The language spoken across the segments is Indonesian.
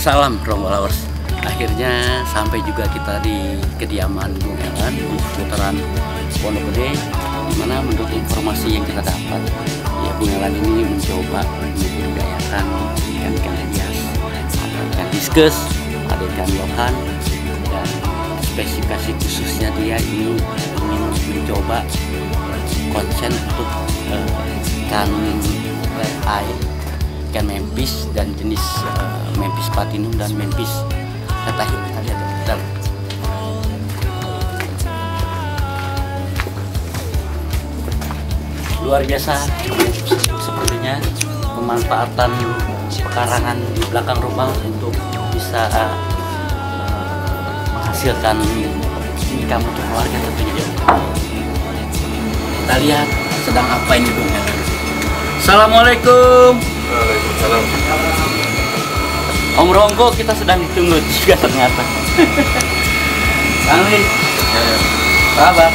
Salam Ronggolawers. Akhirnya sampai juga kita di kediaman Bung Elan di seputaran Pondok Gede, di mana menurut informasi yang kita dapat, ya Bung Elan ini mencoba membudidayakan ikan-ikan hias, ada ikan diskus, ada ikan lohan, dan spesifikasi khususnya dia ini ingin mencoba konsen untuk ikan red eye, ikan mempis dan jenis mempis platinum dan mempis katahim. Kita lihat ya, luar biasa sepertinya pemanfaatan pekarangan di belakang rumah untuk bisa menghasilkan income untuk keluarga tentunya. Kita lihat sedang apa ini Bung. Assalamualaikum. Waalaikumsalam. Om Ronggo, kita sedang ditunggu juga ternyata. Kang Lee, kabar?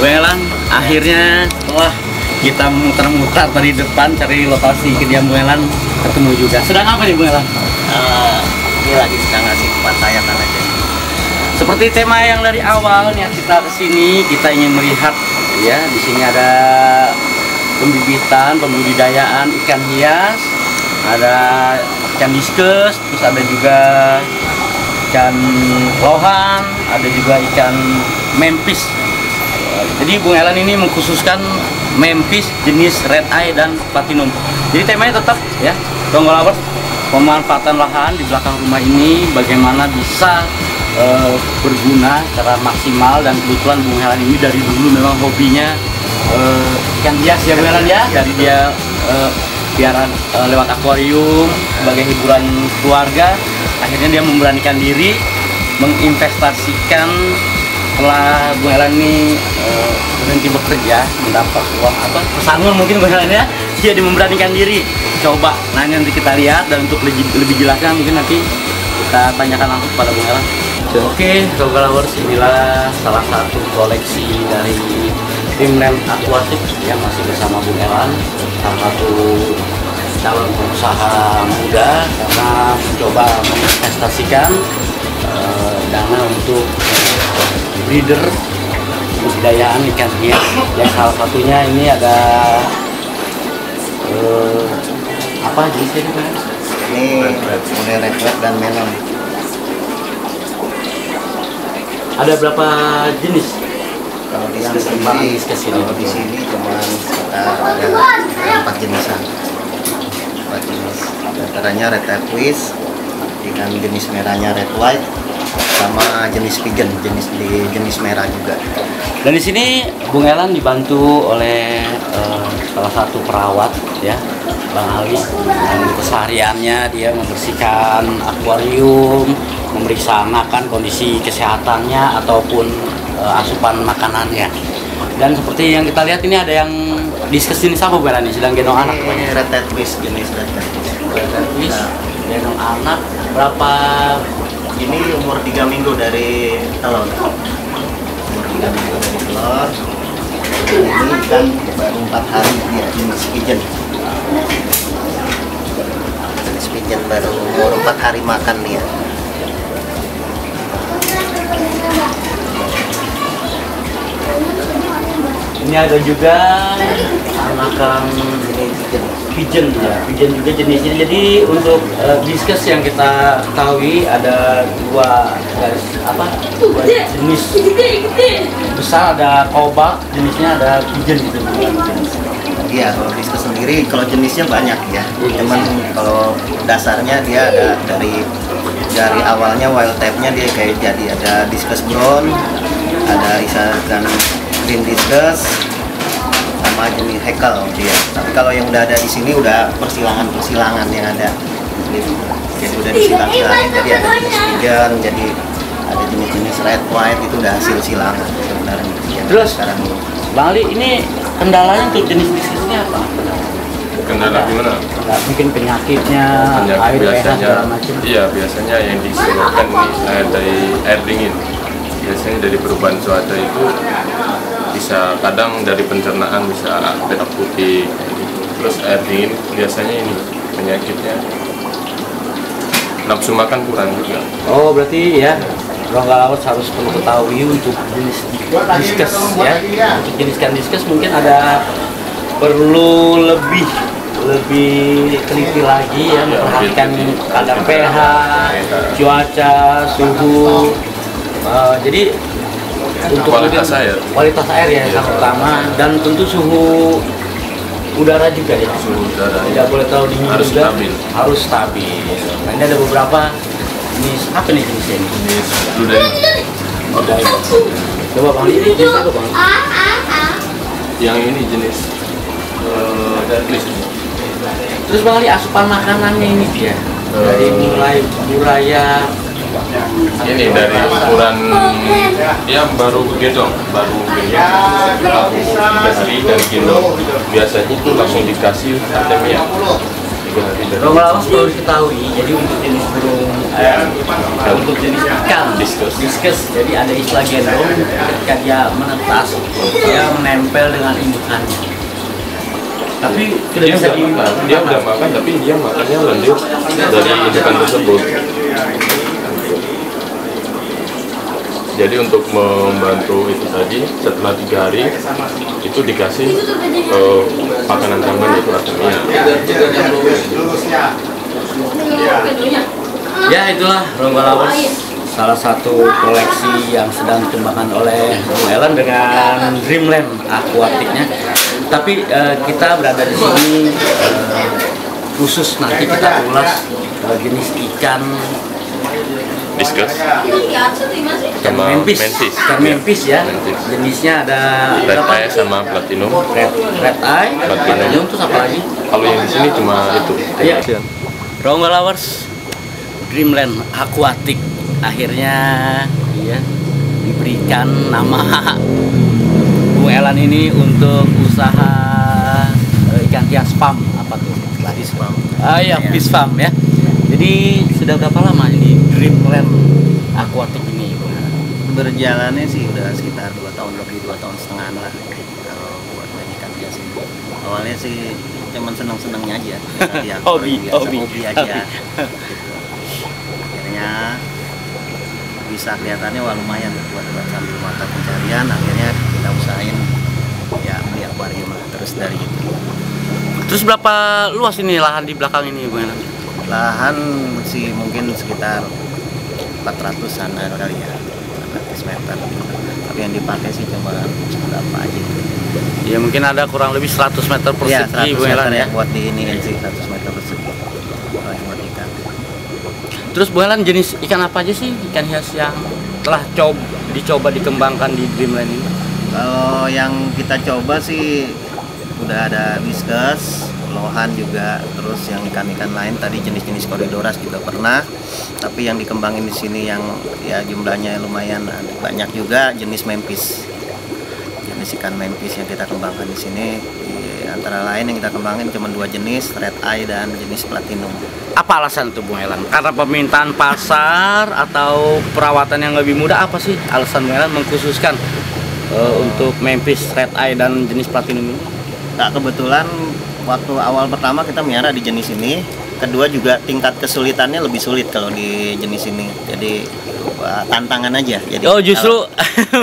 Bung Elan, akhirnya setelah kita muter-muter dari depan cari lokasi kediaman Bung Elan, ketemu juga. Sedang apa nih Bung Elan? Ini lagi sedang ngasih pasayakan aja. Seperti tema yang dari awal nih kita kesini, kita ingin melihat ya di sini ada pembibitan, pembudidayaan ikan hias, ada ikan diskus, terus ada juga ikan lohan, ada juga ikan mempis. Jadi Bung Elan ini mengkhususkan mempis jenis red eye dan platinum. Jadi temanya tetap ya, Ronggolawers, pemanfaatan lahan di belakang rumah ini bagaimana bisa berguna secara maksimal, dan kebetulan Bung Elan ini dari dulu memang hobinya ikan hias ya Bung Elan ya, dari dia biaran lewat akuarium sebagai hiburan keluarga, akhirnya dia memberanikan diri menginvestasikan. Setelah Bung Elan ini berhenti bekerja, mendapat uang pesangon mungkin Bung Elan ya, dia memberanikan diri coba. Nah nanti kita lihat, dan untuk lebih jelasnya mungkin nanti kita tanyakan langsung kepada Bung Elan. Oke, Ronggolawers, inilah salah satu koleksi dari tim Rem Aquatic yang masih bersama Bung Elan, salah satu calon pengusaha muda karena mencoba menginvestasikan dana untuk breeder budidayaan ikan hias, yang salah satunya ini ada apa jenisnya ini? Ini model red white dan melon. Ada berapa jenis? Kalau di sini cuma ada 4 jenisan. 4 jenis. Antaranya red turquoise, dengan jenis merahnya red white, sama jenis pigeon, jenis merah juga. Dan di sini Bung Elan dibantu oleh salah satu perawat ya, Bang Ali, yang kesehariannya dia membersihkan akuarium, memeriksa makan, kondisi kesehatannya ataupun asupan makanannya. Dan seperti yang kita lihat ini ada yang diskus ini sama Bung Elan, sedang gendong anak. Ini red turquoise, jenis red turquoise. Gendong anak berapa? Ini umur 3 minggu dari telur. Umur 3 minggu dari telur. Ini kan baru 4 hari dia, jenis pigeon. Jenis pigeon baru umur 4 hari makan dia. Ini ada juga anakan pigeon ya, pigeon juga jenisnya. Jadi untuk diskus yang kita ketahui ada dua jenis besar, ada kobak jenisnya, ada pigeon gitu. Iya, kalau diskus sendiri kalau jenisnya banyak ya. Cuman kalau dasarnya dia ada dari awalnya wild type-nya dia kayak jadi ada diskus brown, ada ikan green diskus, sama jenis hekel dia. Tapi kalau yang udah ada di sini udah persilangan yang ada gitu. Jadi udah disilangkan, jadi ada jenis pigeon, jadi ada jenis red white, itu udah hasil silangan sebenarnya. Terus sekarang ini Bang Ali, ini kendalanya untuk jenis diskusnya apa? Kendala gimana? Mungkin penyakitnya, Penyakit air biasanya, segala macam. iya biasanya yang disebabkan ini dari air dingin. Biasanya dari perubahan cuaca itu bisa kadang dari pencernaan bisa berak putih gitu. Terus air dingin biasanya ini penyakitnya nafsu makan kurang juga. Oh, berarti ya Rongga Lawas harus perlu ketahui untuk jenis diskus ya. Untuk jenis ikan diskus mungkin ada perlu lebih teliti lagi ya, memperhatikan kadar pH, cuaca, suhu. Jadi untuk Kualitas air. Kualitas air ya yang utama, dan tentu suhu udara juga ya. Suhu udara Tidak boleh terlalu dingin harus juga. stabil. Harus stabil. Nah, ini ada beberapa jenis apa nih jenisnya ini? Jenis Duden. Coba Bang, ini jenis apa Bang? Yang ini jenis Darklis. Terus Bang Ali, asupan makanannya ini dia dari mulai buraya. Ini dari ukuran ya baru gendong, baru 3 hari dari gendong. Biasanya itu langsung dikasih Artemia. 3 hari dari Rongga Lawas perlu diketahui, jadi untuk jenis burung, untuk jenis ikan diskus, jadi ada istilah gendong ketika dia menetas, dia menempel dengan indukannya. Tapi tidak dia bisa dia udah makan, tapi dia makannya lanjut dari indukan tersebut. Jadi untuk membantu itu tadi, setelah 3 hari itu dikasih makanan tambahan yaitu Artemia. Ya, itulah Rongga Lawas, salah satu koleksi yang sedang dikembangkan oleh Bung Ellen dengan Dreamland akuatiknya. Tapi kita berada di sini khusus nanti kita ulas jenis ikan Diskus ikan sama Memphis. Memphis. Ikan Memphis ya. Memphis. Jenisnya ada Red berapa? Eye sama Platinum. Red Eye, Platinum, terus apa lagi? Kalau yang di sini cuma itu. Iya. Rongga Lawas Dreamland Aquatic akhirnya ya diberikan nama Bung Ellen ini untuk usaha ikan hias farm, apa tuh? Fish farm. Iya, fish farm ya. Jadi sudah berapa lama ini Dreamland Aquatic ini? Berjalannya sih udah sekitar 2 tahun lebih, 2 tahun setengah lah kalau buat main ikan hias ini. Awalnya sih cuman seneng-senengnya aja, ya, Hobi aja. Gitu. Akhirnya bisa kelihatannya wah lumayan buat sambil mata pencarian. Akhirnya kita usahain ya beli akuarium lah, terus dari itu. Terus berapa luas ini lahan di belakang ini, Bung Ellen? Lahan sih mungkin sekitar 400-an kali ya, 400 meter. Tapi yang dipakai sih cuma berapa aja. Ya mungkin ada kurang lebih 100 meter Iya, persegi, 100 Bung meter Ellen ya. buat di ini sih 100 meter persegi. Buat ikan. Terus Bung Ellen, jenis ikan apa aja sih ikan hias yang telah dicoba dikembangkan di Dreamland ini? Kalau yang kita coba sih udah ada diskus, lohan juga, terus yang ikan-ikan lain tadi jenis-jenis koridoras juga pernah. Tapi yang dikembangin di sini yang ya jumlahnya lumayan banyak juga jenis Memphis. Jenis ikan Memphis yang kita kembangkan di sini antara lain yang kita kembangin cuma 2 jenis, Red Eye dan jenis Platinum. Apa alasan itu, Bung Ellen? Karena permintaan pasar atau perawatan yang lebih mudah, apa sih alasan Bung Ellen mengkhususkan untuk Memphis, Red Eye dan jenis Platinum ini? Nah, kebetulan waktu awal pertama kita miara di jenis ini, kedua juga tingkat kesulitannya lebih sulit kalau di jenis ini. Jadi tantangan aja. Jadi Oh, justru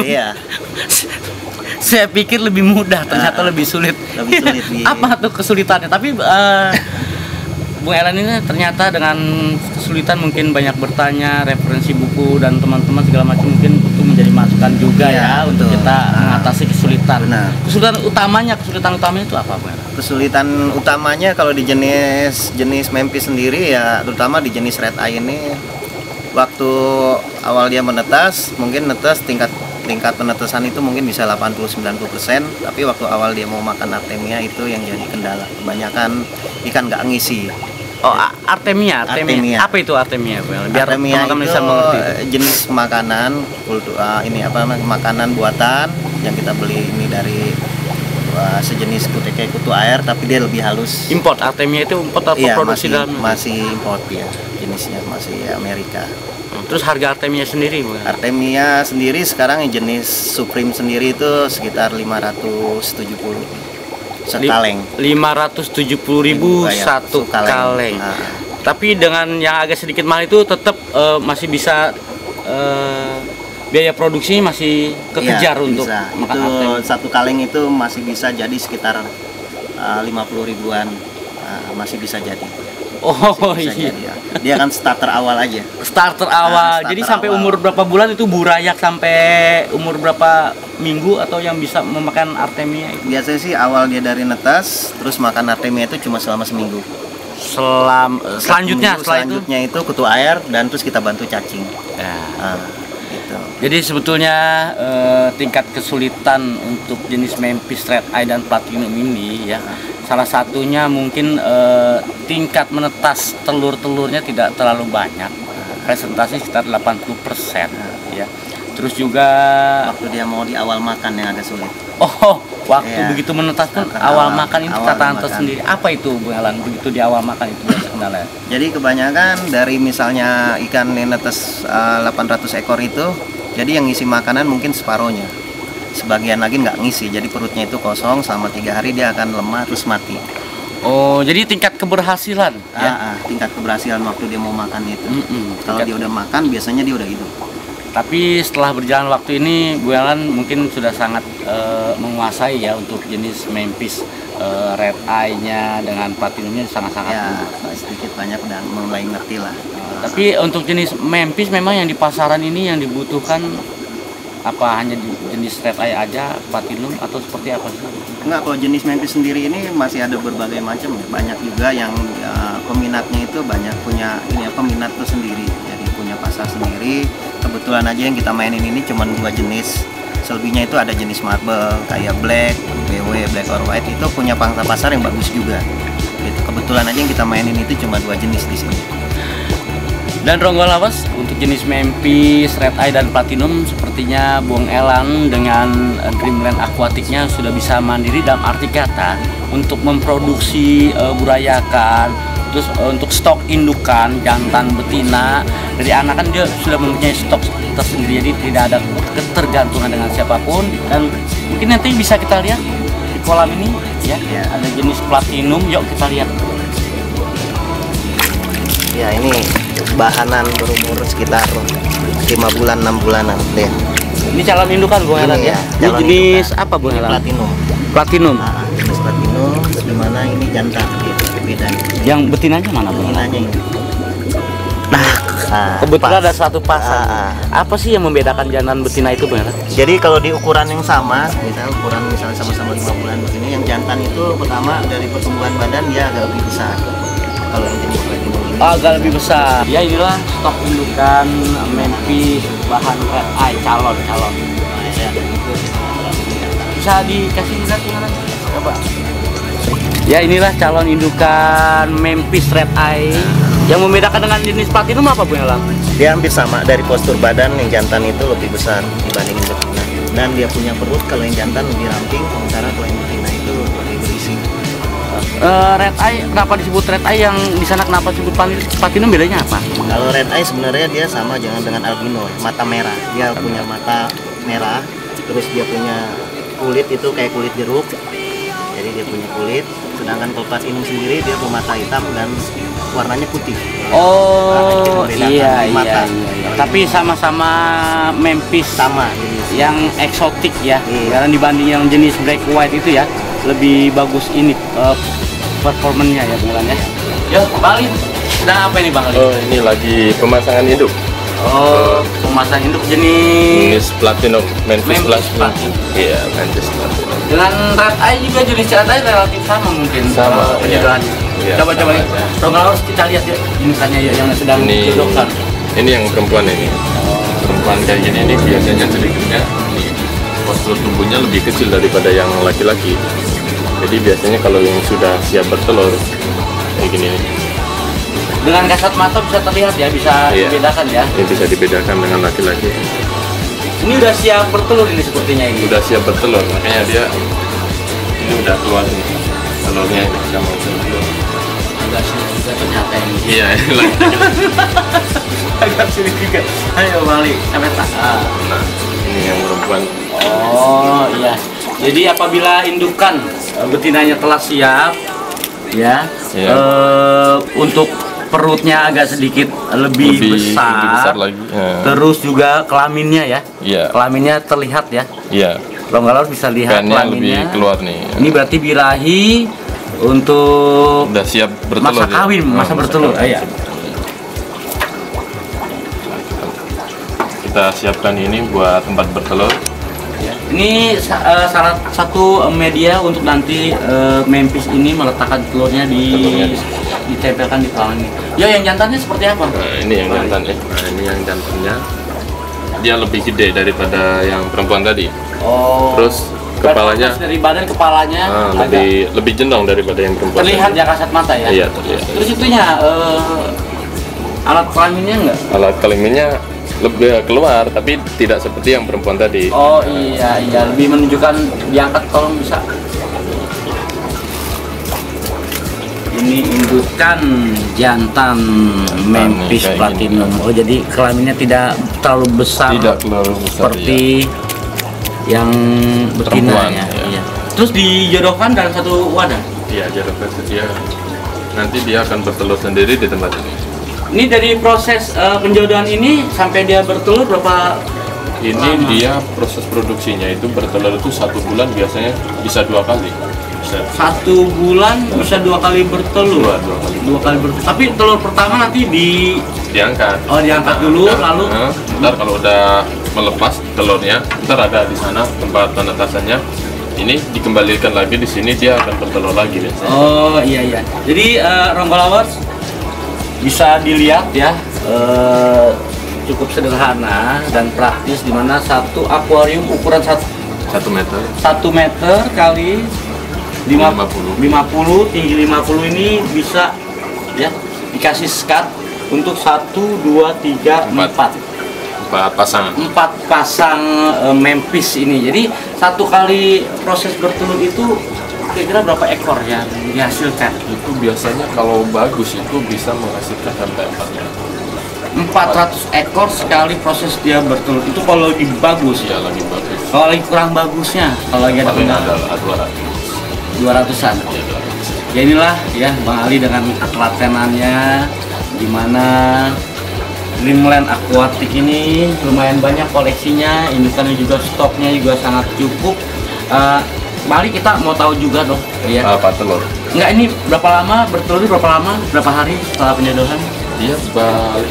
iya. saya pikir lebih mudah, ternyata lebih sulit. Lebih sulit, iya. Apa tuh kesulitannya? Tapi Bung Ellen ini ternyata dengan kesulitan mungkin banyak bertanya, referensi buku dan teman-teman segala macam mungkin untuk menjadi masukan juga ya untuk betul. kita mengatasi kesulitan. Benar. Kesulitan utamanya itu apa, Bung Ellen? Kesulitan utamanya kalau di jenis Memphis sendiri ya, terutama di jenis Red Eye ini, waktu awal dia menetas, mungkin netes tingkat penetasan itu mungkin bisa 80-90%, tapi waktu awal dia mau makan Artemia itu yang jadi kendala. Kebanyakan ikan nggak ngisi. Oh, Artemia. Artemia. Apa itu Artemia, Bung Ellen? Biar Artemia teman-teman itu bisa mengerti. jenis makanan makanan buatan yang kita beli ini dari sejenis kayak kutu air, tapi dia lebih halus. Import Artemia itu import atau Iya, produksi dalam? masih import ya, jenisnya masih Amerika. Terus harga Artemia sendiri, Bung Ellen? Artemia sendiri sekarang yang jenis Supreme sendiri itu sekitar 570 sekaleng. 570.000 Ya, satu kaleng. Nah, Tapi dengan yang agak sedikit mahal itu tetap masih bisa biaya produksi masih kekejar Ya, untuk bisa. makan Itu artem. satu kaleng itu masih bisa jadi sekitar 50 ribuan, masih bisa jadi. Oh Bisa iya. jadi, ya. Dia kan starter awal aja. Starter awal. starter Jadi sampai awal. umur berapa bulan itu burayak sampai umur berapa minggu atau yang bisa memakan artemia itu? Biasanya sih awal dia dari netas, terus makan artemia itu cuma selama seminggu. Selanjutnya Minggu setelah itu. selanjutnya itu kutu air dan terus kita bantu cacing. Ya. Gitu. Jadi sebetulnya tingkat kesulitan untuk jenis Memphis Red Eye dan Platinum ini ya, salah satunya mungkin tingkat menetas telur-telurnya tidak terlalu banyak, presentasi sekitar 80% ya. Terus juga Waktu dia mau di awal makan yang agak sulit. waktu Iya. begitu menetas pun Starter awal awal. makan itu Awal tantangan makan. tersendiri. Apa itu Bung Elan? Begitu di awal makan itu biasa kendala. Jadi kebanyakan dari misalnya ikan yang netes 800 ekor itu, jadi yang ngisi makanan mungkin separohnya. Sebagian lagi nggak ngisi, jadi perutnya itu kosong selama 3 hari dia akan lemah terus mati. Oh, jadi tingkat keberhasilan ya. Tingkat keberhasilan waktu dia mau makan itu. Kalau Tingkat- dia udah makan biasanya dia udah hidup. Tapi setelah berjalan waktu ini, Bu Elan mungkin sudah sangat menguasai ya untuk jenis Memphis Red Eye-nya dengan Platinumnya sangat-sangat Ya menguasai. sedikit banyak udah mulai ngerti lah. Tapi untuk jenis Memphis memang yang di pasaran ini yang dibutuhkan apa hanya di jenis Red Eye aja, Platinum atau seperti apa sih? Enggak, kalau jenis Memphis sendiri ini masih ada berbagai macam ya. Banyak juga yang peminatnya itu banyak punya ini peminat tuh sendiri. Jadi punya pasar sendiri. Kebetulan aja yang kita mainin ini cuma 2 jenis. Selebihnya itu ada jenis marble kayak black, BW, black or white itu punya pangsa pasar yang bagus juga. Gitu. Kebetulan aja yang kita mainin itu cuma 2 jenis di sini. Dan Ronggo Lawas untuk jenis Memphis Red Eye dan Platinum sepertinya Bung Elan dengan Dreamland Aquaticnya sudah bisa mandiri dalam arti kata untuk memproduksi burayakan, terus untuk stok indukan jantan betina dari anakan dia sudah mempunyai stok tersendiri, jadi tidak ada ketergantungan dengan siapapun. Dan mungkin nanti bisa kita lihat di kolam ini ya, Ya. ada jenis Platinum, yuk kita lihat. Ya ini bahanan berumur sekitar 5 bulan 6 bulanan deh. Ini calon indukan Bung Elan Ini ya. ya, Ini calon jenis indukan. apa Bung Ini Elan? Platinum. Platinum. Jenis platinum, dimana ini jantan gitu, bedanya. Yang betinanya mana Bung Elan? Betinanya ini. Kebetulan pas. ada satu pasang. Apa sih yang membedakan jantan betina itu Bung Elan? Jadi kalau di ukuran yang sama, misalnya sama-sama 5 bulan begini, yang jantan itu pertama dari pertumbuhan badan dia agak lebih besar. Kalau yang jenis platinum ini Agak lebih besar. Ya inilah stok indukan Memphis bahan Red Eye calon. ya, Bisa dikasih lihat Bung Elan? Coba. Ya inilah calon indukan Memphis Red Eye. Yang membedakan dengan jenis Platinum apa Bung Elan? dia hampir sama dari postur badan, yang jantan itu lebih besar dibandingin betina. Dan dia punya perut, kalau yang jantan lebih ramping, sementara kalau yang betina itu lebih berisi. Red Eye, kenapa disebut Red Eye, yang di sana kenapa disebut Platinum, bedanya apa? Kalau red eye sebenarnya dia sama dengan albino, mata merah. Dia punya mata merah, terus dia punya kulit itu kayak kulit jeruk. Jadi dia punya kulit, sedangkan kalau platinum sendiri dia bermata hitam dan warnanya putih. Oh Nah, itu iya, membedakan mata. Tapi sama-sama Memphis Sama jenis. yang eksotik ya, Iya. karena dibanding yang jenis black white itu ya lebih bagus ini performanya ya Bung Elan ya. Yuk Bang Ali, sedang apa ini Bang Ali? Oh, ini lagi pemasangan induk. Oh, pemasang induk jenis Jenis Platinum, Memphis Memphis Platinum. Platinum. Iya, Memphis Platinum. dengan Red Eye juga, jenis Red Eye relatif sama mungkin. Sama, penyegarannya. iya. Coba-coba Iya, nih, sama. Rongga harus kita lihat ya indukannya ya, yang sedang Ini didokter. ini yang perempuan ini. Perempuan kayak gini ini biasanya sedikitnya ini postur tubuhnya lebih kecil daripada yang laki-laki. Jadi biasanya kalau yang sudah siap bertelur kayak gini nih. Dengan kasat mata bisa terlihat ya, bisa Iya. dibedakan ya. Ini bisa dibedakan dengan laki-laki. Ini udah siap bertelur ini sepertinya ini. Udah siap bertelur, makanya dia ini udah keluar nih telurnya ini sama telur. Agak sulit juga ternyata ini. Iya, lagi. Agak sulit juga. Ayo balik sampai tak. Nah, ini yang perempuan. Oh iya. Jadi apabila indukan betinanya telah siap, ya, Iya. untuk perutnya agak sedikit lebih besar lagi. Ya. Terus juga kelaminnya ya. Iya. Kelaminnya terlihat ya. Iya. Ronggolawers bisa lihat Ikannya lebih kelaminnya. keluar nih. Ini berarti birahi untuk Udah siap bertelur. masa kawin, ya? masa bertelur. kawin. Iya. Kita siapkan ini buat tempat bertelur. Ini salah satu media untuk nanti mempis ini meletakkan telurnya ditempelkan di palangnya. Ya, yang jantannya seperti apa? Nah, ini yang jantannya. Nah, ini yang jantannya. Dia lebih gede daripada yang perempuan tadi. Oh. Terus kepalanya dari badan kepalanya lebih jenong daripada yang perempuan. terlihat tadi. ya kasat mata ya. Iya, terlihat. Terus itunya alat kelaminnya enggak? Alat kelaminnya lebih keluar, tapi tidak seperti yang perempuan tadi. Oh iya, lebih menunjukkan diangkat, tolong bisa. Ini indukan jantan Memphis kayak Platinum. Oh, jadi kelaminnya tidak terlalu besar. Tidak terlalu besar. Seperti yang betina Perempuan, ya. ya. Iya. Terus dijodohkan dalam satu wadah. Iya, jarak dia. Nanti dia akan bertelur sendiri di tempat ini. Ini dari proses penjodohan ini sampai dia bertelur berapa? Ini lama? dia proses produksinya itu bertelur itu 1 bulan biasanya bisa 2 kali. Bisa 1 bulan bisa 2 kali bertelur. Dua kali. Bertelur. Tapi telur pertama nanti Diangkat. Oh, diangkat dulu, lalu? Ntar kalau udah melepas telurnya, ntar ada di sana tempat penetasannya. Ini dikembalikan lagi di sini, dia akan bertelur lagi biasanya. Oh iya. Jadi Ronggolawers bisa dilihat ya, cukup sederhana dan praktis, dimana satu akuarium ukuran 1 meter. 1 meter kali 50, tinggi 50 ini bisa ya dikasih skat untuk 1, 2, 3, 4 pasangan. 4 pasang Memphis ini. Jadi satu kali proses bertelur itu kira-kira berapa ekor yang dihasilkan? Itu biasanya kalau bagus itu bisa menghasilkan sampai 400 ekor sekali proses dia bertelur. Itu kalau lagi bagus. Iya, lagi bagus. Kalau lagi kurang bagusnya, kalau lagi ada Paling benar ada 200-an. Ya inilah ya Bang Ali dengan ketelatenannya, dimana Dreamland Aquatic ini lumayan banyak koleksinya, indukannya juga, stoknya juga sangat cukup. Mari kita mau tahu juga dong ya. Apa telur? Enggak, ini berapa lama bertelur, berapa lama, berapa hari setelah penjodohan? Dia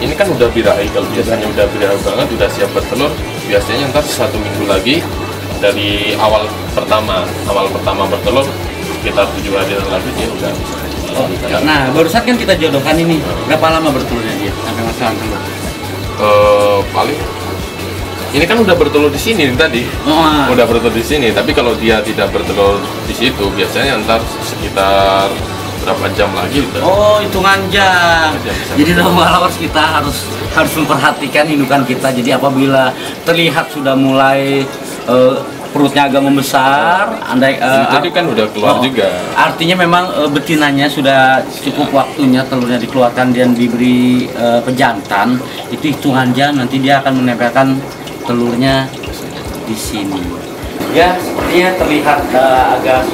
ini kan udah birahi, kalau biasanya udah birahi banget, udah siap bertelur, biasanya ntar 1 minggu lagi dari awal pertama bertelur, sekitar 7 hari lagi dia udah bisa. Oh, nah barusan kan kita jodohkan ini, berapa lama bertelurnya dia sampai masalah telur? Paling ini kan udah bertelur di sini tadi. Udah bertelur di sini, tapi kalau dia tidak bertelur di situ, biasanya ntar sekitar berapa jam lagi udah. Oh, hitungan jam. Jadi Ronggolawers kita harus memperhatikan indukan kita. Jadi apabila terlihat sudah mulai perutnya agak membesar, tadi kan udah keluar juga. Artinya memang betinanya sudah cukup waktunya telurnya dikeluarkan dan diberi pejantan. Itu hitungan jam, nanti dia akan menempelkan telurnya di sini. Ya, sepertinya terlihat agak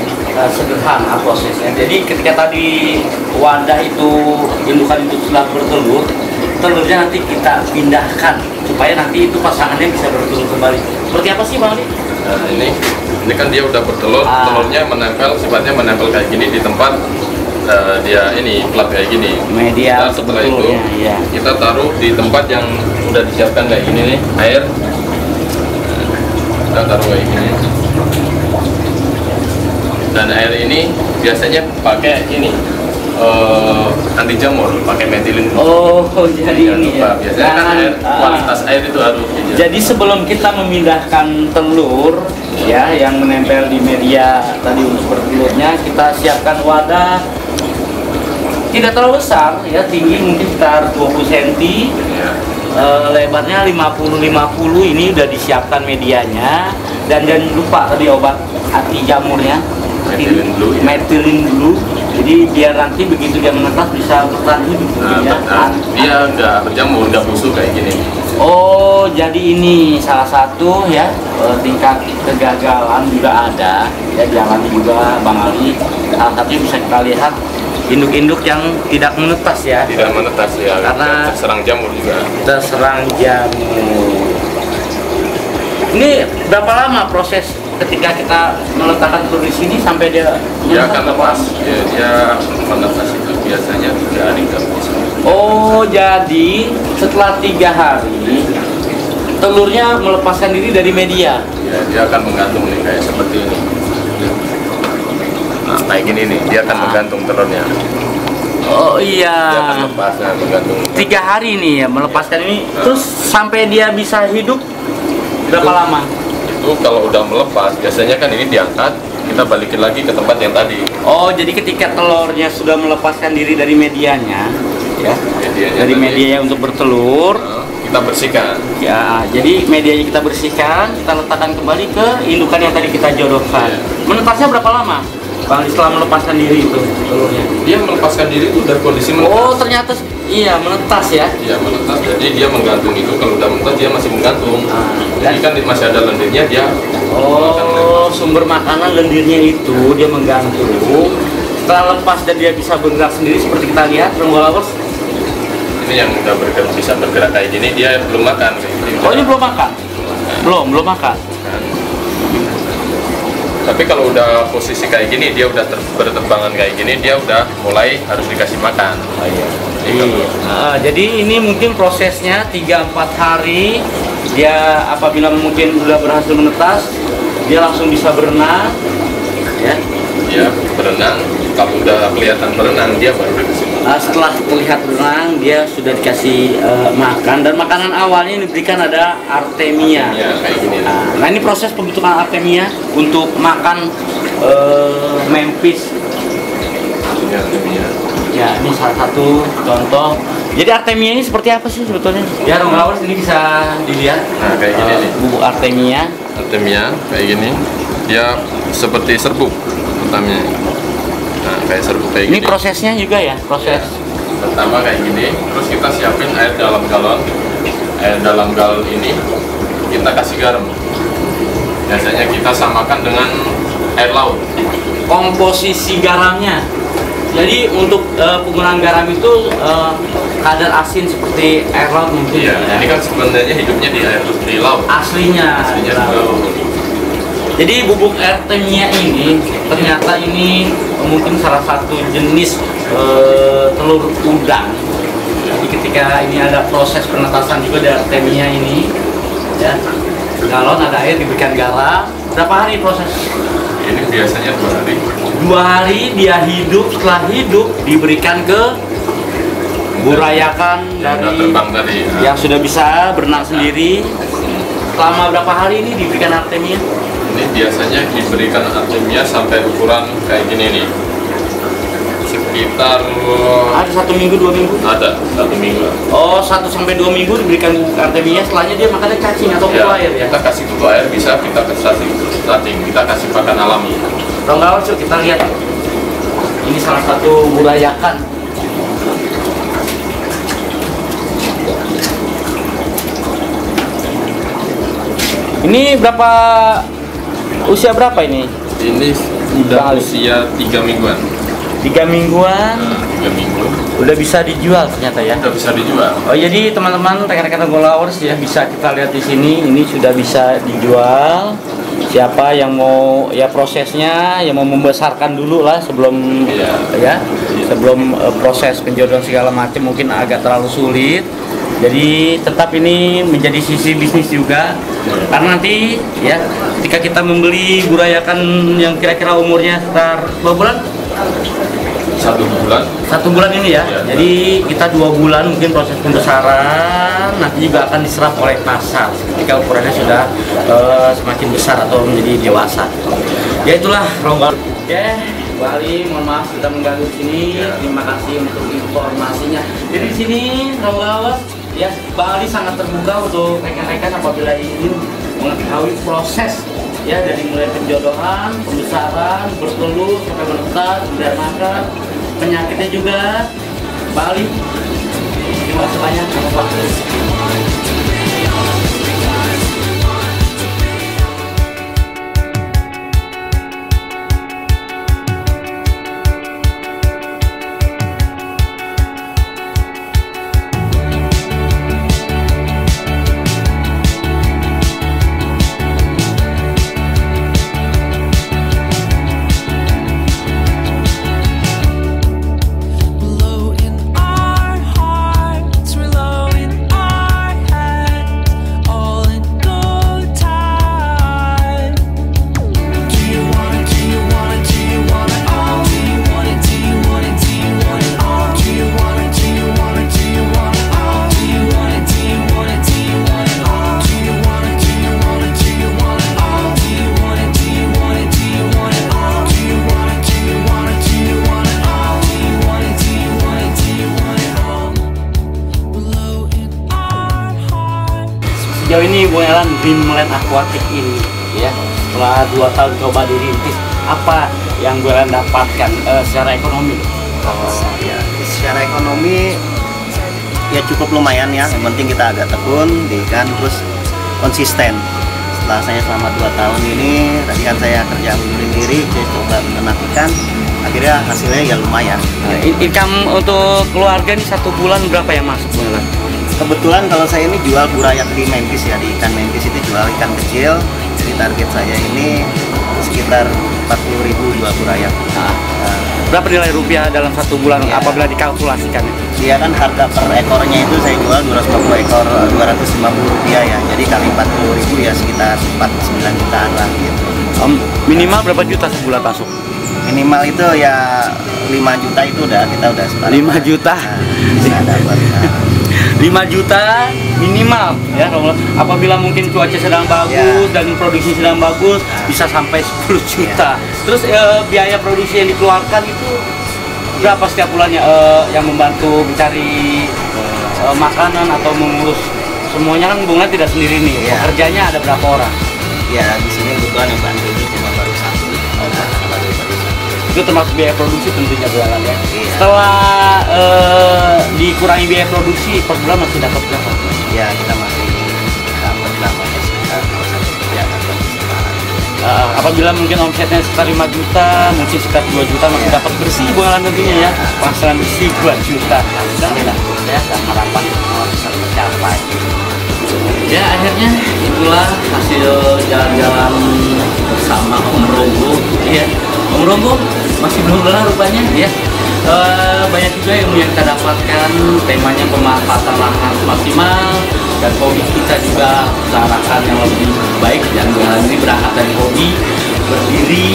sederhana prosesnya. Jadi ketika tadi wadah itu, indukan itu sudah bertelur, telurnya nanti kita pindahkan supaya nanti itu pasangannya bisa bertelur kembali. Seperti apa sih Bang Ali? Nah, ini kan dia udah bertelur, telurnya menempel, sifatnya menempel kayak gini di tempat dia ini plat kayak gini. Media. Nah, setelah itu kita taruh di tempat yang udah disiapkan kayak gini nih, air. Kita taruh kayak gini. Dan air ini biasanya pakai ini anti jamur, pakai metilin. Oh, jadi ini ya. Biasanya kan air, kualitas air itu harus. Jadi sebelum kita memindahkan telur ya yang menempel di media tadi untuk bertelurnya, kita siapkan wadah tidak terlalu besar ya, tinggi mungkin sekitar 20 cm. Ya. Lebarnya 50-50 ini udah disiapkan medianya, dan jangan lupa tadi obat anti jamurnya, Methylene Blue. Jadi biar nanti begitu dia menetas bisa bertahan hidup. Dia nggak berjamur, nggak busuk kayak gini. Oh, jadi ini salah satu ya tingkat kegagalan juga ada ya, dialami juga Bang Ali. Salah satunya bisa kita lihat induk-induk yang tidak menetas ya. Tidak menetas ya, Karena terserang jamur juga. Terserang jamur. Ini berapa lama proses ketika kita meletakkan telur di sini sampai dia Dia akan lepas. Ya, dia menetas itu biasanya 3 hari kalau bisa. Oh, jadi setelah 3 hari telurnya melepaskan diri dari media. Ya, dia akan menggantung nih kayak seperti ini. Nah, kayak gini nih, dia akan menggantung telurnya. Oh Dia akan iya. lepas, nah, menggantung. 3 hari nih ya melepaskan ini. Terus sampai dia bisa hidup berapa lama? Itu kalau udah melepas, biasanya kan ini diangkat, kita balikin lagi ke tempat yang tadi. Oh, jadi ketika telurnya sudah melepaskan diri dari medianya, ya, Medianya dari tadi, medianya untuk bertelur, kita bersihkan. ya, jadi medianya kita bersihkan, kita letakkan kembali ke indukan yang tadi kita jodohkan. Iya. Menetasnya berapa lama, Bang, setelah melepaskan diri itu telurnya? Dia melepaskan diri itu udah kondisi menetas. Oh, ternyata iya menetas ya. Iya menetas, jadi dia menggantung itu. Kalau udah menetas dia masih menggantung. Jadi kan masih ada lendirnya, dia akan Oh, sumber makanan lendirnya itu dia menggantung. Setelah lepas dan dia bisa bergerak sendiri seperti kita lihat, Ronggolawers. ini yang udah bisa bergerak kayak gini, dia belum makan kayak gini. Oh, ini belum makan? Belum makan. Tapi kalau udah posisi kayak gini, dia udah berterbangan kayak gini, dia udah mulai harus dikasih makan. Jadi ini mungkin prosesnya 3-4 hari. Dia apabila mungkin sudah berhasil menetas, dia langsung bisa berenang, ya. Dia berenang, kalau udah kelihatan berenang, dia baru dikasih makan. Setelah terlihat berenang, dia sudah dikasih makan, dan makanan awalnya yang diberikan ada artemia. Ya kayak gini. Nah, ini proses pembentukan artemia untuk makan Memphis. Ini artemia. Ya, ini salah satu contoh. Jadi artemia ini seperti apa sih sebetulnya? Ya, Ronggolawers ini bisa dilihat. Nah kayak gini nih. Bubuk artemia. Artemia kayak gini, dia seperti serbuk utamanya. Nah kayak serbuk kayak Ini gini. prosesnya juga ya, proses. Pertama kayak gini, terus kita siapin air dalam galon. Air dalam galon ini kita kasih garam. Biasanya kita samakan dengan air laut. Komposisi garamnya. Jadi untuk penggunaan garam itu kadar asin seperti air laut mungkin. Iya, ini kan sebenarnya hidupnya di laut. Aslinya Aslinya di di laut. laut. Jadi bubuk artemia ini ternyata ini mungkin salah satu jenis telur udang. Jadi ketika ini ada proses penetasan juga dari artemia ini, ya, galon ada air diberikan garam. Berapa hari proses? Ini biasanya 2 hari. 2 hari dia hidup. Setelah hidup diberikan ke burayakan Yang udah dari terbang tadi. yang sudah bisa berenang sendiri. Selama berapa hari ini diberikan artemia? Ini biasanya diberikan artemia sampai ukuran kayak gini nih. Sekitar Ada 1 minggu, 2 minggu? ada 1 minggu lah. Oh, 1-2 minggu diberikan bubuk artemia. Setelahnya dia makannya cacing atau kuku air ya? Kita kasih kuku air bisa, kita kasih cacing, kita kasih pakan alami. Ronggolawers, yuk kita lihat. Ini salah satu burayakan. Ini usia berapa ini? Ini udah Bang Ali. usia 3 mingguan. 3 mingguan. 3 minggu Udah bisa dijual ternyata ya. udah bisa dijual. Oh, jadi teman-teman rekan-rekan Ronggolawers ya, bisa kita lihat di sini, ini sudah bisa dijual. Siapa yang mau, ya prosesnya yang mau membesarkan dulu lah sebelum Iya. ya, sebelum proses penjodohan segala macam mungkin agak terlalu sulit. Jadi tetap ini menjadi sisi bisnis juga. Karena nanti ya ketika kita membeli burayakan yang kira-kira umurnya sekitar berapa bulan? 1 bulan. 1 bulan ini ya. Ya. Jadi kita 2 bulan mungkin proses pembesaran, nanti juga akan diserap oleh pasar ketika ukurannya sudah semakin besar atau menjadi dewasa. Ya itulah Ronggolawers. Oke, Bali, mohon maaf sudah mengganggu di sini. Terima kasih untuk informasinya. Jadi di sini Ronggolawers ya, Bali sangat terbuka untuk rekan-rekan apabila ingin mengetahui proses ya dari mulai penjodohan, pembesaran, bertelur sampai menetas, kemudian makan, penyakitnya juga. Bali, terima kasih banyak atas waktu. sejauh ini Bung Elan Dreamland Aquatic ini ya setelah 2 tahun coba dirintis, apa yang Bung Elan dapatkan secara ekonomi? Ya, secara ekonomi ya cukup lumayan ya. Yang penting kita agak tekun, kan terus konsisten. Setelah saya selama 2 tahun ini, tadi kan saya kerja undurin diri, saya coba beternak ikan, akhirnya hasilnya ya lumayan. Income untuk keluarga nih 1 bulan berapa yang masuk Bung Elan? Kebetulan kalau saya ini jual burayak di Mentis ya, di ikan Mentis itu jual ikan kecil. Jadi target saya ini sekitar 40.000 jual burayak. Berapa nilai rupiah dalam 1 bulan Ya. apabila dikalkulasikan? Dia kan harga per ekornya itu saya jual 250 ekor 250 rupiah ya. Jadi kali 40.000 ya sekitar 4-9 jutaan lah gitu. Minimal berapa juta sebulan masuk? Minimal itu ya 5 juta itu kita udah separuh. 5 juta? Bisa dapat. 5 juta minimal ya apabila mungkin cuaca sedang bagus dan produksi sedang bagus bisa sampai 10 juta. Terus biaya produksi yang dikeluarkan itu berapa setiap bulannya yang membantu mencari makanan atau mengurus semuanya kan Bung Elan tidak sendiri nih. Pekerjanya ada berapa orang? Ya di sini kebetulan yang bantu ini cuma baru 1. Itu termasuk biaya produksi tentunya Bung Elan ya. Iya. Setelah dikurangi biaya produksi per bulan masih dapat berapa? Ya kita masih dapat namanya sekitar 1 juta. Apabila mungkin omsetnya sekitar 5 juta, mungkin sekitar 2 juta masih dapat bersih Bung Elan tentunya ya. Penghasilan bersih 2 juta. Alhamdulillah ya, dan harapan semua bisa tercapai. Ya akhirnya itulah hasil jalan-jalan bersama Om Ronggo ya. Om Ronggo masih belum lelah rupanya ya. Banyak juga yang kita dapatkan, temanya pemanfaatan lahan maksimal dan hobi kita juga usahakan yang lebih baik. Dan Bung Elan ini berangkat dari hobi berdiri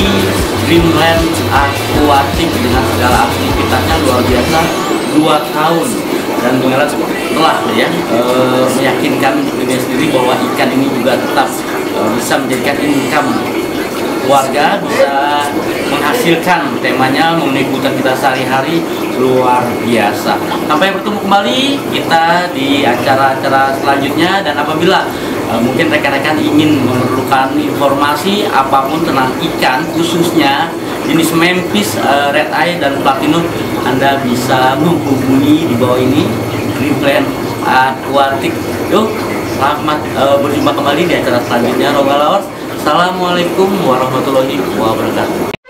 Dreamland Aquatic dengan segala aktivitasnya luar biasa 2 tahun. Dan Bung Elan telah ya meyakinkan diri sendiri bahwa ikan ini juga tetap bisa menjadikan income warga, bisa menghasilkan, temanya mengenai kebutuhan kita sehari-hari luar biasa. Sampai bertemu kembali kita di acara-acara selanjutnya, dan apabila mungkin rekan-rekan ingin memerlukan informasi apapun tentang ikan, khususnya jenis Memphis, Red Eye, dan Platinum, Anda bisa menghubungi di bawah ini Dreamland Aquatic. Yuk, selamat berjumpa kembali di acara selanjutnya. Rogalawars. Assalamualaikum warahmatullahi wabarakatuh.